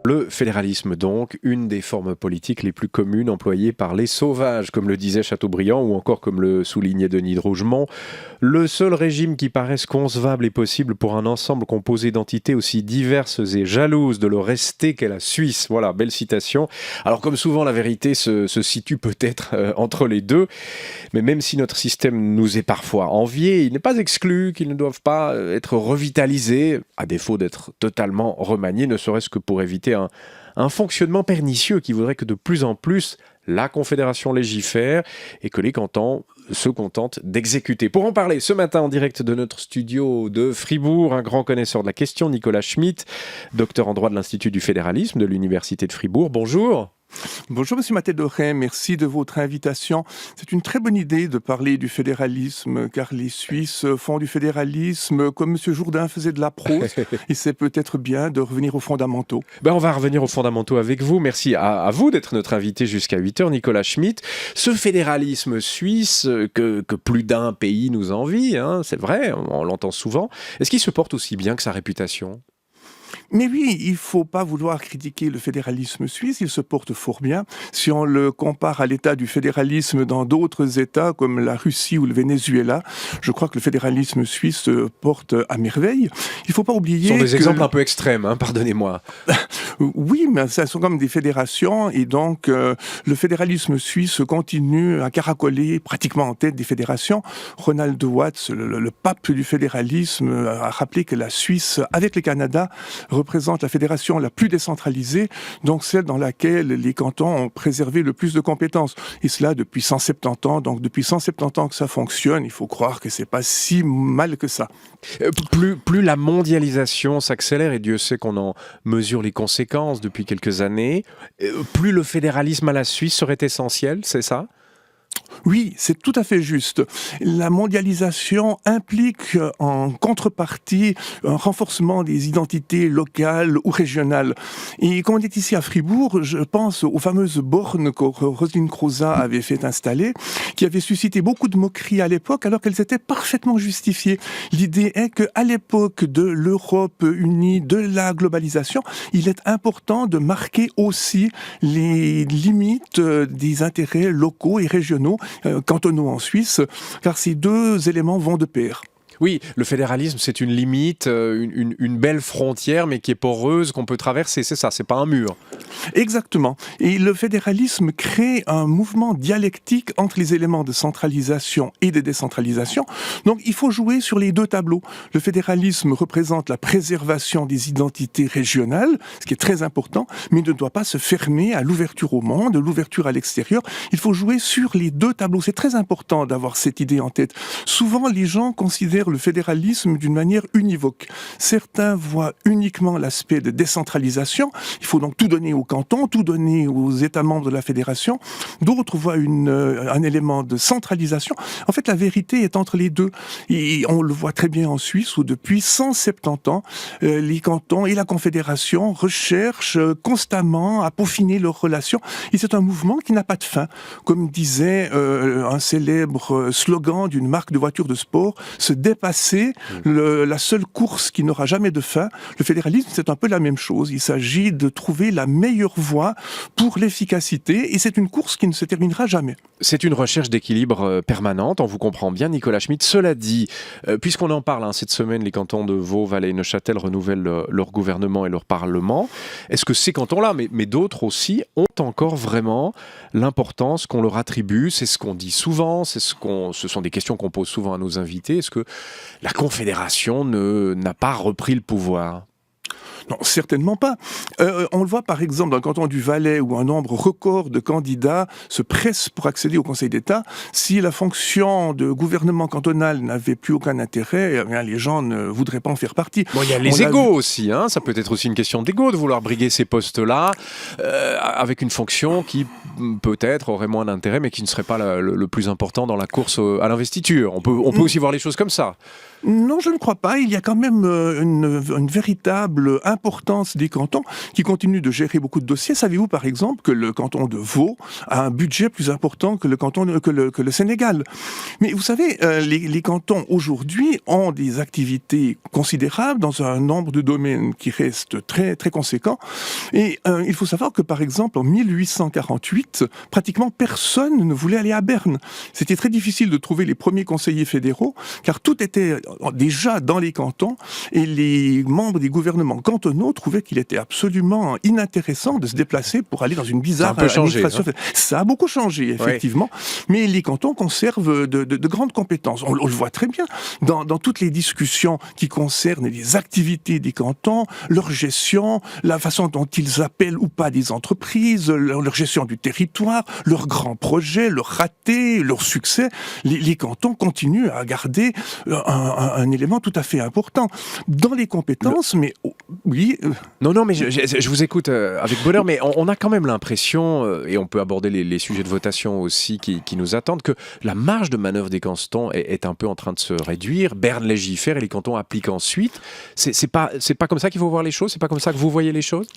Le fédéralisme donc, une des formes politiques les plus communes employées par les sauvages, comme le disait Chateaubriand ou encore comme le soulignait Denis de Rougemont. Le seul régime qui paraisse concevable et possible pour un ensemble composé d'entités aussi diverses et jalouses de le rester qu'est la Suisse. Voilà, belle citation. Alors comme souvent, la vérité se situe peut-être entre les deux, mais même si notre système nous est parfois envié, il n'est pas exclu qu'ils ne doivent pas être revitalisés, à défaut d'être totalement remaniés, ne serait-ce que pour éviter un fonctionnement pernicieux qui voudrait que de plus en plus la Confédération légifère et que les cantons se contentent d'exécuter. Pour en parler ce matin en direct de notre studio de Fribourg, un grand connaisseur de la question, Nicolas Schmitt, docteur en droit de l'Institut du fédéralisme de l'Université de Fribourg. Bonjour. Bonjour Monsieur Maté-Doré, merci de votre invitation. C'est une très bonne idée de parler du fédéralisme, car les Suisses font du fédéralisme comme Monsieur Jourdain faisait de la prose, et c'est peut-être bien de revenir aux fondamentaux. On va revenir aux fondamentaux avec vous. Merci à vous d'être notre invité jusqu'à 8h, Nicolas Schmitt. Ce fédéralisme suisse que plus d'un pays nous envie, hein, c'est vrai, on l'entend souvent, est-ce qu'il se porte aussi bien que sa réputation ? Mais oui, il ne faut pas vouloir critiquer le fédéralisme suisse, il se porte fort bien. Si on le compare à l'état du fédéralisme dans d'autres États comme la Russie ou le Venezuela, je crois que le fédéralisme suisse se porte à merveille. Il ne faut pas oublier Ce sont des exemples un peu extrêmes, hein, pardonnez-moi. Oui, mais ce sont comme des fédérations et donc le fédéralisme suisse continue à caracoler pratiquement en tête des fédérations. Ronald Watts, le pape du fédéralisme, a rappelé que la Suisse, avec le Canada, représente la fédération la plus décentralisée, donc celle dans laquelle les cantons ont préservé le plus de compétences. Et cela depuis 170 ans. Donc depuis 170 ans que ça fonctionne, il faut croire que c'est pas si mal que ça. Plus la mondialisation s'accélère, et Dieu sait qu'on en mesure les conséquences depuis quelques années, plus le fédéralisme à la Suisse serait essentiel, c'est ça ? Oui, c'est tout à fait juste. La mondialisation implique en contrepartie un renforcement des identités locales ou régionales. Et comme on est ici à Fribourg, je pense aux fameuses bornes que Roselyne Crozat avait fait installer, qui avaient suscité beaucoup de moqueries à l'époque, alors qu'elles étaient parfaitement justifiées. L'idée est qu'à l'époque de l'Europe unie, de la globalisation, il est important de marquer aussi les limites des intérêts locaux et régionaux, cantonaux en Suisse, car ces deux éléments vont de pair. Oui, le fédéralisme, c'est une limite, une belle frontière, mais qui est poreuse, qu'on peut traverser, c'est ça, c'est pas un mur. Exactement. Et le fédéralisme crée un mouvement dialectique entre les éléments de centralisation et de décentralisation. Donc il faut jouer sur les deux tableaux. Le fédéralisme représente la préservation des identités régionales, ce qui est très important, mais ne doit pas se fermer à l'ouverture au monde, l'ouverture à l'extérieur. Il faut jouer sur les deux tableaux. C'est très important d'avoir cette idée en tête. Souvent, les gens considèrent le fédéralisme d'une manière univoque. Certains voient uniquement l'aspect de décentralisation. Il faut donc tout donner aux cantons, tout donner aux États membres de la fédération. D'autres voient un élément de centralisation. En fait, la vérité est entre les deux. Et on le voit très bien en Suisse, où depuis 170 ans, les cantons et la confédération recherchent constamment à peaufiner leurs relations. Et c'est un mouvement qui n'a pas de fin. Comme disait un célèbre slogan d'une marque de voitures de sport, se dépasser la seule course qui n'aura jamais de fin. Le fédéralisme, c'est un peu la même chose. Il s'agit de trouver la meilleure voie pour l'efficacité et c'est une course qui ne se terminera jamais. C'est une recherche d'équilibre permanente, on vous comprend bien, Nicolas Schmitt. Cela dit, puisqu'on en parle cette semaine, les cantons de Vaud, Valais et Neuchâtel renouvellent leur gouvernement et leur parlement. Est-ce que ces cantons-là, mais d'autres aussi, ont encore vraiment l'importance qu'on leur attribue? C'est ce qu'on dit souvent, ce sont des questions qu'on pose souvent à nos invités. Est-ce que la Confédération n'a pas repris le pouvoir ? Non, certainement pas. On le voit par exemple dans le canton du Valais où un nombre record de candidats se pressent pour accéder au Conseil d'État. Si la fonction de gouvernement cantonal n'avait plus aucun intérêt, eh bien, les gens ne voudraient pas en faire partie. Bon, il y a les égos aussi, hein. Ça peut être aussi une question d'égo de vouloir briguer ces postes-là avec une fonction qui peut-être aurait moins d'intérêt mais qui ne serait pas le plus important dans la course à l'investiture. On peut aussi voir les choses comme ça. Non, je ne crois pas. Il y a quand même une véritable importance des cantons qui continuent de gérer beaucoup de dossiers. Savez-vous, par exemple, que le canton de Vaud a un budget plus important que que le Sénégal? Mais vous savez, les cantons aujourd'hui ont des activités considérables dans un nombre de domaines qui restent très très conséquents. Et il faut savoir que, par exemple, en 1848, pratiquement personne ne voulait aller à Berne. C'était très difficile de trouver les premiers conseillers fédéraux, car tout était déjà dans les cantons, et les membres des gouvernements cantonaux trouvaient qu'il était absolument inintéressant de se déplacer pour aller dans une bizarre administration. Ça a beaucoup changé, effectivement, mais les cantons conservent de grandes compétences. On le voit très bien dans toutes les discussions qui concernent les activités des cantons, leur gestion, la façon dont ils appellent ou pas des entreprises, leur gestion du territoire, leurs grands projets, leurs ratés, leurs succès. Les cantons continuent à garder un élément tout à fait important dans les compétences, mais oui. Non, mais je vous écoute avec bonheur, mais on a quand même l'impression, et on peut aborder les sujets de votation aussi qui nous attendent, que la marge de manœuvre des cantons est un peu en train de se réduire. Berne légifère et les cantons appliquent ensuite. C'est pas comme ça qu'il faut voir les choses? C'est pas comme ça que vous voyez les choses?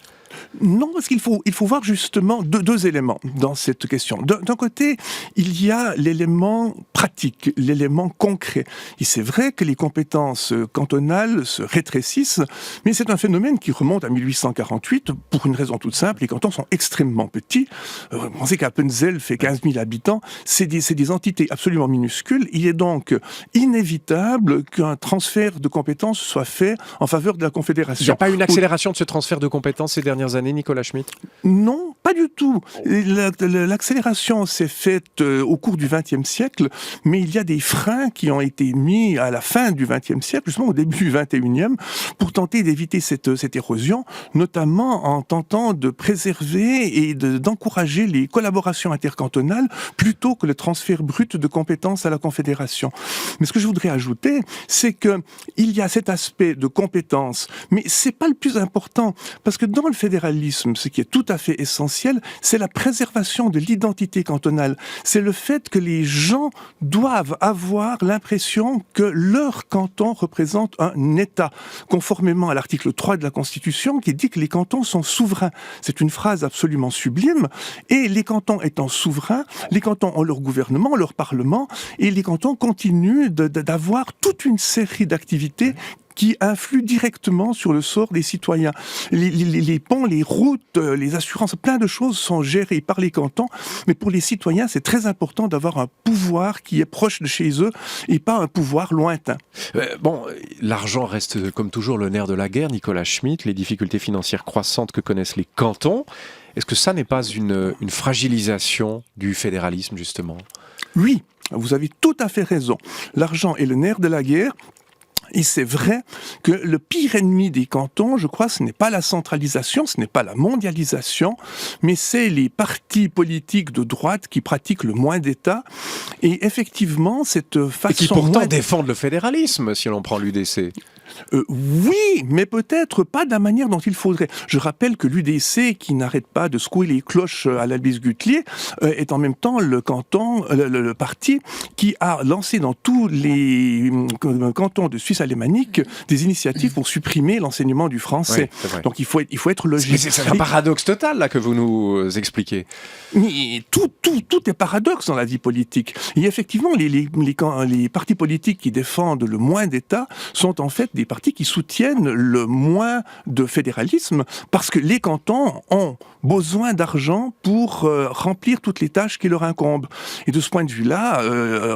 Non, parce qu'il faut voir justement deux éléments dans cette question. D'un côté, il y a l'élément pratique, l'élément concret. Et c'est vrai que les compétences cantonales se rétrécissent, mais c'est un phénomène qui remonte à 1848 pour une raison toute simple. Les cantons sont extrêmement petits. Pensez qu'Appenzell fait 15 000 habitants. C'est des entités absolument minuscules. Il est donc inévitable qu'un transfert de compétences soit fait en faveur de la Confédération. Il n'y a pas une accélération de ce transfert de compétences ces dernières années, Nicolas Schmitt? Non, pas du tout. L'accélération s'est faite au cours du XXe siècle, mais il y a des freins qui ont été mis à la fin du XXe siècle, justement au début du XXIe, pour tenter d'éviter cette érosion, notamment en tentant de préserver et d'encourager les collaborations intercantonales plutôt que le transfert brut de compétences à la Confédération. Mais ce que je voudrais ajouter, c'est que il y a cet aspect de compétences, mais c'est pas le plus important, parce que dans le fédéralisme, ce qui est tout à fait essentiel, c'est la préservation de l'identité cantonale. C'est le fait que les gens doivent avoir l'impression que leur canton représente un État, conformément à l'article 3 de la Constitution qui dit que les cantons sont souverains. C'est une phrase absolument sublime. Et les cantons étant souverains, les cantons ont leur gouvernement, leur parlement, et les cantons continuent d'avoir toute une série d'activités qui influent directement sur le sort des citoyens. Les ponts, les routes, les assurances, plein de choses sont gérées par les cantons, mais pour les citoyens, c'est très important d'avoir un pouvoir qui est proche de chez eux et pas un pouvoir lointain. L'argent reste comme toujours le nerf de la guerre, Nicolas Schmitt, les difficultés financières croissantes que connaissent les cantons. Est-ce que ça n'est pas une fragilisation du fédéralisme, justement? Oui, vous avez tout à fait raison. L'argent est le nerf de la guerre. Et c'est vrai que le pire ennemi des cantons, je crois, ce n'est pas la centralisation, ce n'est pas la mondialisation, mais c'est les partis politiques de droite qui pratiquent le moins d'État. Et effectivement, cette façon... Et qui pourtant défendent le fédéralisme, si l'on prend l'UDC. Oui, mais peut-être pas de la manière dont il faudrait. Je rappelle que l'UDC, qui n'arrête pas de secouer les cloches à l'Albis Guthlier, est en même temps le parti qui a lancé dans tous les cantons de Suisse alémanique des initiatives pour supprimer l'enseignement du français. Oui, donc il faut être logique. C'est un paradoxe total là que vous nous expliquez. Mais tout est paradoxe dans la vie politique. Et effectivement, les partis politiques qui défendent le moins d'État sont en fait des partis qui soutiennent le moins de fédéralisme parce que les cantons ont besoin d'argent pour remplir toutes les tâches qui leur incombent. Et de ce point de vue-là,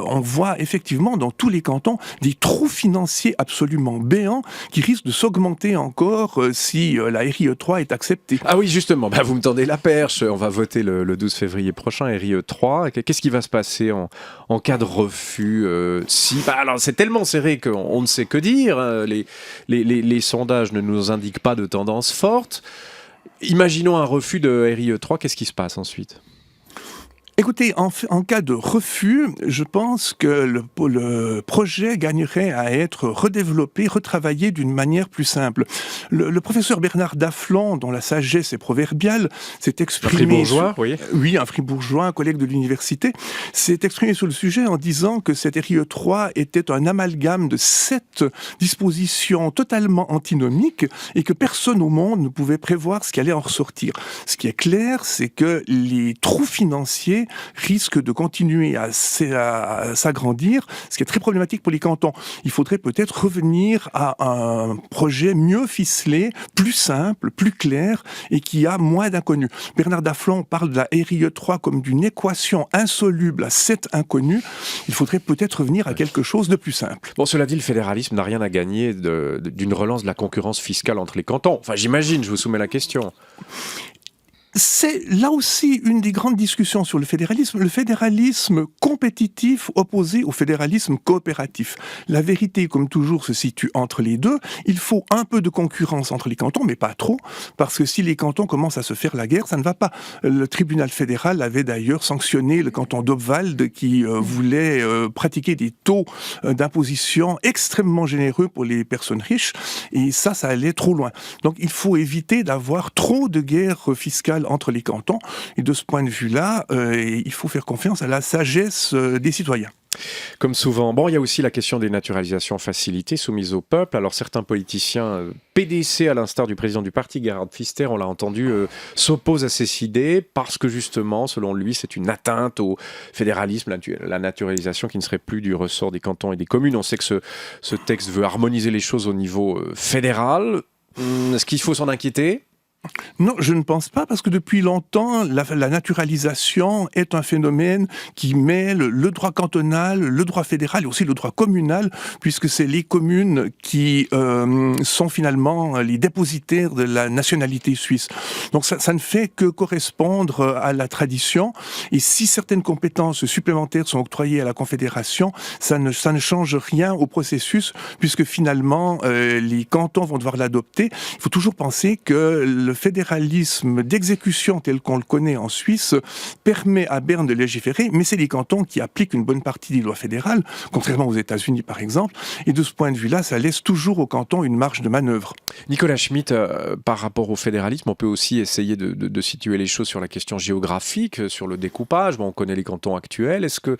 on voit effectivement dans tous les cantons des trous financiers absolument béants qui risquent de s'augmenter encore si la RIE 3 est acceptée. Ah oui, justement, vous me tendez la perche. On va voter le 12 février prochain, RIE 3. Qu'est-ce qui va se passer en cas de refus alors c'est tellement serré qu'on ne sait que dire. Les sondages ne nous indiquent pas de tendance forte. Imaginons un refus de RIE 3, qu'est-ce qui se passe ensuite ? Écoutez, en cas de refus, je pense que le projet gagnerait à être redéveloppé, retravaillé d'une manière plus simple. Le professeur Bernard Daflon, dont la sagesse est proverbiale, s'est exprimé... Un fribourgeois, oui. Oui, un fribourgeois, un collègue de l'université, s'est exprimé sur le sujet en disant que cette RIE3 était un amalgame de 7 dispositions totalement antinomiques et que personne au monde ne pouvait prévoir ce qui allait en ressortir. Ce qui est clair, c'est que les trous financiers risquent de continuer à s'agrandir, ce qui est très problématique pour les cantons. Il faudrait peut-être revenir à un projet mieux ficelé, plus simple, plus clair et qui a moins d'inconnus. Bernard Daflon parle de la RIE3 comme d'une équation insoluble à 7 inconnus. Il faudrait peut-être revenir à quelque chose de plus simple. Bon, cela dit, le fédéralisme n'a rien à gagner d'une relance de la concurrence fiscale entre les cantons. Enfin, j'imagine, je vous soumets la question. C'est là aussi une des grandes discussions sur le fédéralisme compétitif opposé au fédéralisme coopératif. La vérité, comme toujours, se situe entre les deux. Il faut un peu de concurrence entre les cantons, mais pas trop, parce que si les cantons commencent à se faire la guerre, ça ne va pas. Le tribunal fédéral avait d'ailleurs sanctionné le canton d'Obwald qui voulait pratiquer des taux d'imposition extrêmement généreux pour les personnes riches, et ça allait trop loin. Donc il faut éviter d'avoir trop de guerres fiscales entre les cantons. Et de ce point de vue-là, il faut faire confiance à la sagesse des citoyens. Comme souvent. Bon, il y a aussi la question des naturalisations facilitées soumises au peuple. Alors certains politiciens PDC, à l'instar du président du parti, Gerhard Pfister, on l'a entendu, s'opposent à ces idées parce que justement, selon lui, c'est une atteinte au fédéralisme, la naturalisation qui ne serait plus du ressort des cantons et des communes. On sait que ce texte veut harmoniser les choses au niveau fédéral. Est-ce qu'il faut s'en inquiéter ? Non, je ne pense pas, parce que depuis longtemps, la naturalisation est un phénomène qui mêle le droit cantonal, le droit fédéral et aussi le droit communal, puisque c'est les communes qui sont finalement les dépositaires de la nationalité suisse. Donc ça ne fait que correspondre à la tradition, et si certaines compétences supplémentaires sont octroyées à la Confédération, ça ne change rien au processus, puisque finalement les cantons vont devoir l'adopter. Il faut toujours penser que le fédéralisme d'exécution tel qu'on le connaît en Suisse permet à Berne de légiférer, mais c'est les cantons qui appliquent une bonne partie des lois fédérales, contrairement aux États-Unis par exemple, et de ce point de vue-là, ça laisse toujours aux cantons une marge de manœuvre. Nicolas Schmitt, par rapport au fédéralisme, on peut aussi essayer de situer les choses sur la question géographique, sur le découpage. Bon, on connaît les cantons actuels. Est-ce que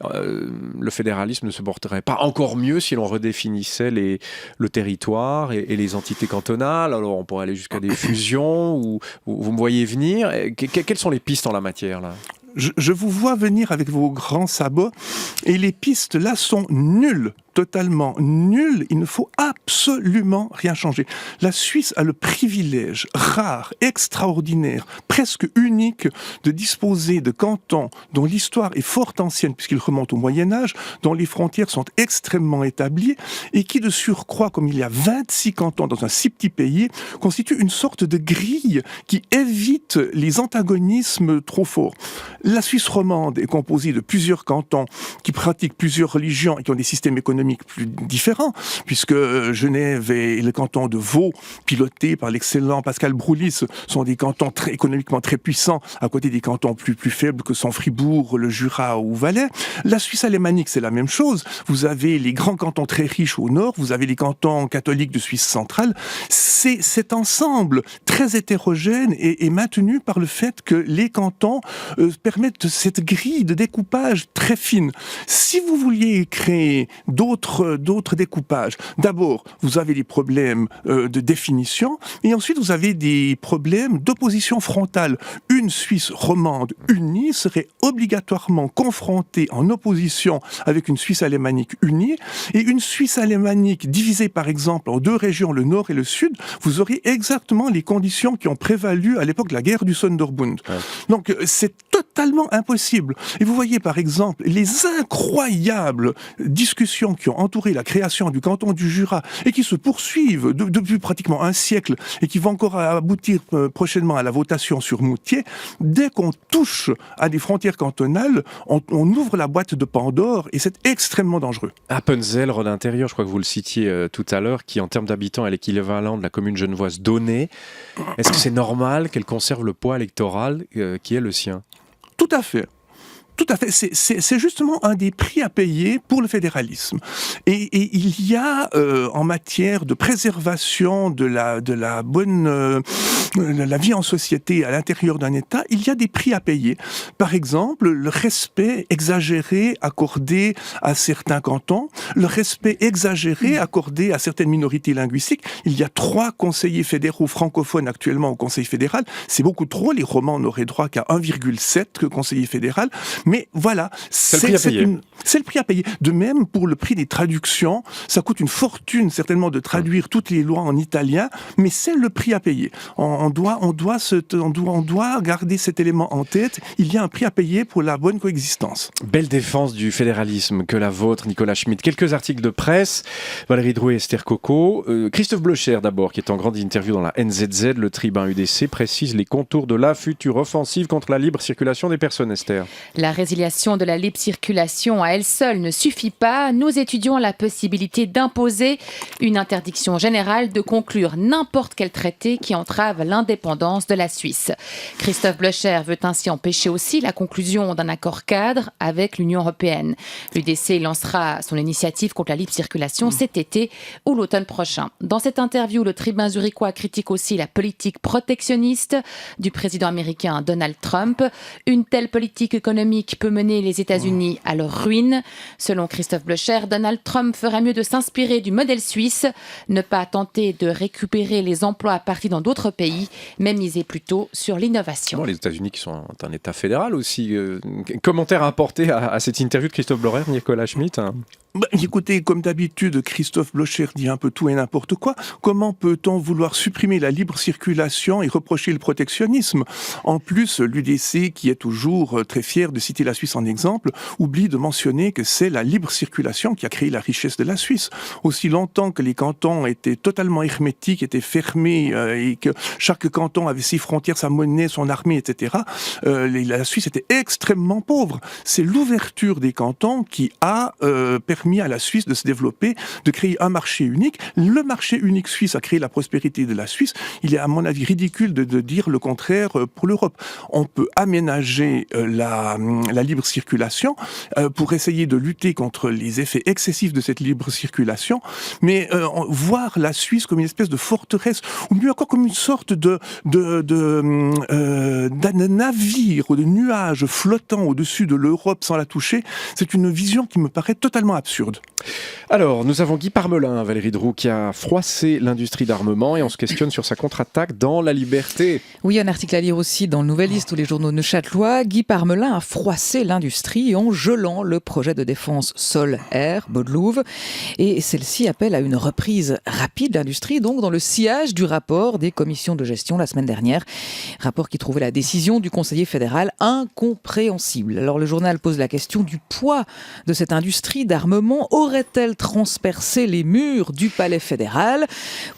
le fédéralisme ne se porterait pas encore mieux si l'on redéfinissait le territoire et les entités cantonales ? Alors on pourrait aller jusqu'à des fusions, ou vous me voyez venir. Quelles sont les pistes en la matière là ? Je vous vois venir avec vos grands sabots, et les pistes là sont nulles. Totalement nul, il ne faut absolument rien changer. La Suisse a le privilège rare, extraordinaire, presque unique de disposer de cantons dont l'histoire est fort ancienne puisqu'ils remontent au Moyen-Âge, dont les frontières sont extrêmement établies et qui de surcroît, comme il y a 26 cantons dans un si petit pays, constitue une sorte de grille qui évite les antagonismes trop forts. La Suisse romande est composée de plusieurs cantons qui pratiquent plusieurs religions et qui ont des systèmes économiques plus différents, puisque Genève et le canton de Vaud, pilotés par l'excellent Pascal Broulis, sont des cantons économiquement très puissants, à côté des cantons plus faibles que sont Fribourg, le Jura ou Valais. La Suisse alémanique, c'est la même chose. Vous avez les grands cantons très riches au nord, vous avez les cantons catholiques de Suisse centrale. C'est cet ensemble très hétérogène est maintenu par le fait que les cantons permettent cette grille de découpage très fine. Si vous vouliez créer d'autres découpages, d'abord, vous avez des problèmes de définition, et ensuite vous avez des problèmes d'opposition frontale. Une Suisse romande unie serait obligatoirement confrontée en opposition avec une Suisse alémanique unie, et une Suisse alémanique divisée par exemple en deux régions, le nord et le sud, vous aurez exactement les conditions qui ont prévalu à l'époque de la guerre du Sonderbund. Ouais. Donc c'est totalement impossible. Et vous voyez par exemple les incroyables discussions qui ont entouré la création du canton du Jura et qui se poursuivent depuis pratiquement un siècle et qui vont encore aboutir prochainement à la votation sur Moutier. Dès qu'on touche à des frontières cantonales, on ouvre la boîte de Pandore et c'est extrêmement dangereux. Appenzell, Rhône intérieur, je crois que vous le citiez tout à l'heure, qui en termes d'habitants est l'équivalent de la commune genevoise d'Aunay. Est-ce que c'est normal qu'elle conserve le poids électoral qui est le sien ? Tout à fait. Tout à fait. C'est justement un des prix à payer pour le fédéralisme. Et il y a, en matière de préservation de la bonne, la vie en société à l'intérieur d'un État, il y a des prix à payer. Par exemple, le respect exagéré accordé à certains cantons, le respect exagéré accordé à certaines minorités linguistiques. Il y a 3 conseillers fédéraux francophones actuellement au Conseil fédéral. C'est beaucoup trop. Les Romans n'auraient droit qu'à 1,7 conseiller fédéral. Mais voilà, c'est le prix à payer. De même, pour le prix des traductions, ça coûte une fortune certainement de traduire toutes les lois en italien, mais c'est le prix à payer. On doit garder cet élément en tête. Il y a un prix à payer pour la bonne coexistence. Belle défense du fédéralisme que la vôtre, Nicolas Schmitt. Quelques articles de presse, Valérie Drouet et Esther Coco. Christophe Blocher d'abord, qui est en grande interview dans la NZZ, le tribun UDC, précise les contours de la future offensive contre la libre circulation des personnes, Esther. La résiliation de la libre circulation à elle seule ne suffit pas. Nous étudions la possibilité d'imposer une interdiction générale de conclure n'importe quel traité qui entrave l'indépendance de la Suisse. Christophe Blocher veut ainsi empêcher aussi la conclusion d'un accord cadre avec l'Union européenne. L'UDC lancera son initiative contre la libre circulation cet été ou l'automne prochain. Dans cette interview, le tribun zurichois critique aussi la politique protectionniste du président américain Donald Trump. Une telle politique économique peut mener les États-Unis à leur ruine. Selon Christophe Blocher, Donald Trump ferait mieux de s'inspirer du modèle suisse, ne pas tenter de récupérer les emplois partis dans d'autres pays, mais miser plutôt sur l'innovation. Bon, les États-Unis qui sont un État fédéral aussi. Commentaire à apporter à cette interview de Christophe Blocher, Nicolas Schmitt. Écoutez, comme d'habitude, Christophe Blocher dit un peu tout et n'importe quoi. Comment peut-on vouloir supprimer la libre circulation et reprocher le protectionnisme ? En plus, l'UDC, qui est toujours très fier de citer la Suisse en exemple, oublie de mentionner que c'est la libre circulation qui a créé la richesse de la Suisse. Aussi longtemps que les cantons étaient totalement hermétiques, étaient fermés et que chaque canton avait ses frontières, sa monnaie, son armée, etc., la Suisse était extrêmement pauvre. C'est l'ouverture des cantons qui a permis à la Suisse de se développer, de créer un marché unique. Le marché unique suisse a créé la prospérité de la Suisse. Il est à mon avis ridicule de dire le contraire pour l'Europe. On peut aménager la libre circulation pour essayer de lutter contre les effets excessifs de cette libre circulation, mais voir la Suisse comme une espèce de forteresse, ou mieux encore comme une sorte de navire ou de nuage flottant au-dessus de l'Europe sans la toucher, c'est une vision qui me paraît totalement absurde. Alors, nous avons Guy Parmelin, Valérie Drouet, qui a froissé l'industrie d'armement et on se questionne sur sa contre-attaque dans La Liberté. Oui, un article à lire aussi dans le Nouvelliste ou les journaux neuchâtelois. Guy Parmelin a froissé l'industrie en gelant le projet de défense sol-air Baudelouve. Et celle-ci appelle à une reprise rapide de l'industrie, donc dans le sillage du rapport des commissions de gestion la semaine dernière. Rapport qui trouvait la décision du conseiller fédéral incompréhensible. Alors le journal pose la question du poids de cette industrie d'armement. Aurait-elle transpercé les murs du palais fédéral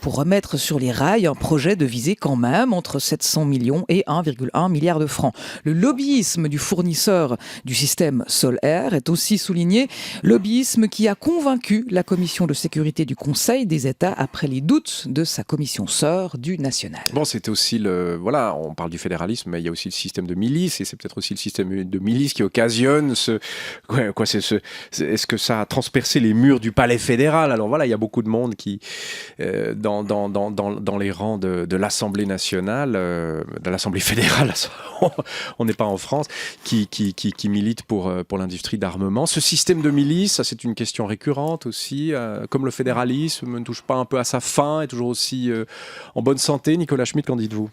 pour remettre sur les rails un projet de visée quand même entre 700 millions et 1,1 milliard de francs. Le lobbyisme du fournisseur du système Sol-Air est aussi souligné. Lobbyisme qui a convaincu la commission de sécurité du Conseil des États après les doutes de sa commission sœur du national. Bon, c'était aussi voilà, on parle du fédéralisme, mais il y a aussi le système de milice et c'est peut-être aussi le système de milice qui occasionne est-ce que ça a transpercé les murs du palais fédéral? Alors voilà, il y a beaucoup de monde qui, dans les rangs de l'Assemblée nationale, de l'Assemblée fédérale, on n'est pas en France, qui milite pour l'industrie d'armement. Ce système de milice, ça c'est une question récurrente aussi, comme le fédéralisme ne touche pas un peu à sa fin, est toujours aussi en bonne santé. Nicolas Schmitt, qu'en dites-vous ?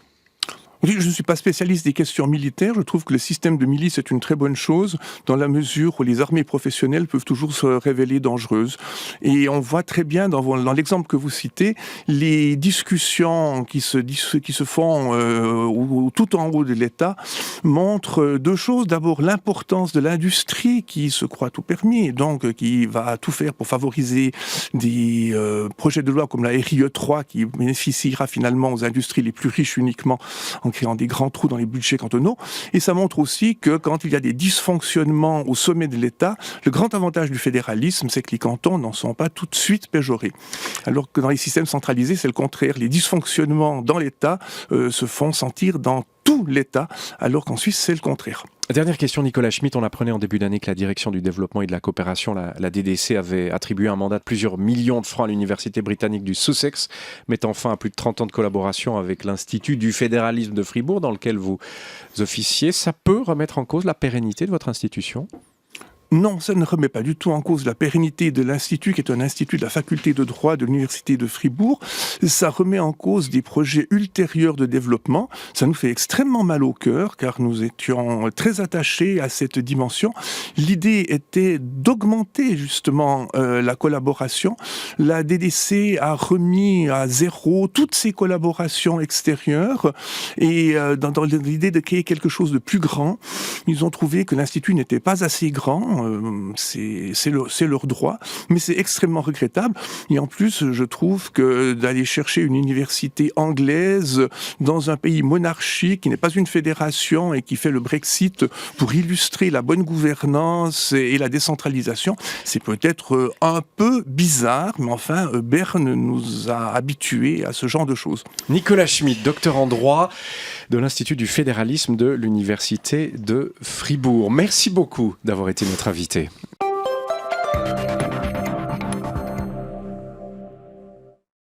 Je ne suis pas spécialiste des questions militaires. Je trouve que le système de milice est une très bonne chose dans la mesure où les armées professionnelles peuvent toujours se révéler dangereuses. Et on voit très bien dans l'exemple que vous citez, les discussions qui se font tout en haut de l'État montrent deux choses. D'abord, l'importance de l'industrie qui se croit tout permis et donc qui va tout faire pour favoriser des projets de loi comme la RIE 3 qui bénéficiera finalement aux industries les plus riches uniquement en créant des grands trous dans les budgets cantonaux. Et ça montre aussi que quand il y a des dysfonctionnements au sommet de l'État, le grand avantage du fédéralisme, c'est que les cantons n'en sont pas tout de suite péjorés. Alors que dans les systèmes centralisés, c'est le contraire. Les dysfonctionnements dans l'État se font sentir dans tout l'État, alors qu'en Suisse, c'est le contraire. Dernière question, Nicolas Schmitt. On apprenait en début d'année que la Direction du développement et de la coopération, la DDC, avait attribué un mandat de plusieurs millions de francs à l'université britannique du Sussex, mettant fin à plus de 30 ans de collaboration avec l'Institut du fédéralisme de Fribourg, dans lequel vous officiez. Ça peut remettre en cause la pérennité de votre institution ? Non, ça ne remet pas du tout en cause la pérennité de l'Institut, qui est un institut de la faculté de droit de l'Université de Fribourg. Ça remet en cause des projets ultérieurs de développement. Ça nous fait extrêmement mal au cœur, car nous étions très attachés à cette dimension. L'idée était d'augmenter justement la collaboration. La DDC a remis à zéro toutes ces collaborations extérieures, et dans l'idée de créer quelque chose de plus grand, ils ont trouvé que l'Institut n'était pas assez grand. C'est leur droit, mais c'est extrêmement regrettable. Et en plus, je trouve que d'aller chercher une université anglaise dans un pays monarchique qui n'est pas une fédération et qui fait le Brexit pour illustrer la bonne gouvernance et la décentralisation, c'est peut-être un peu bizarre, mais enfin, Berne nous a habitués à ce genre de choses. Nicolas Schmitt, docteur en droit de l'Institut du fédéralisme de l'Université de Fribourg. Merci beaucoup d'avoir été notre invité.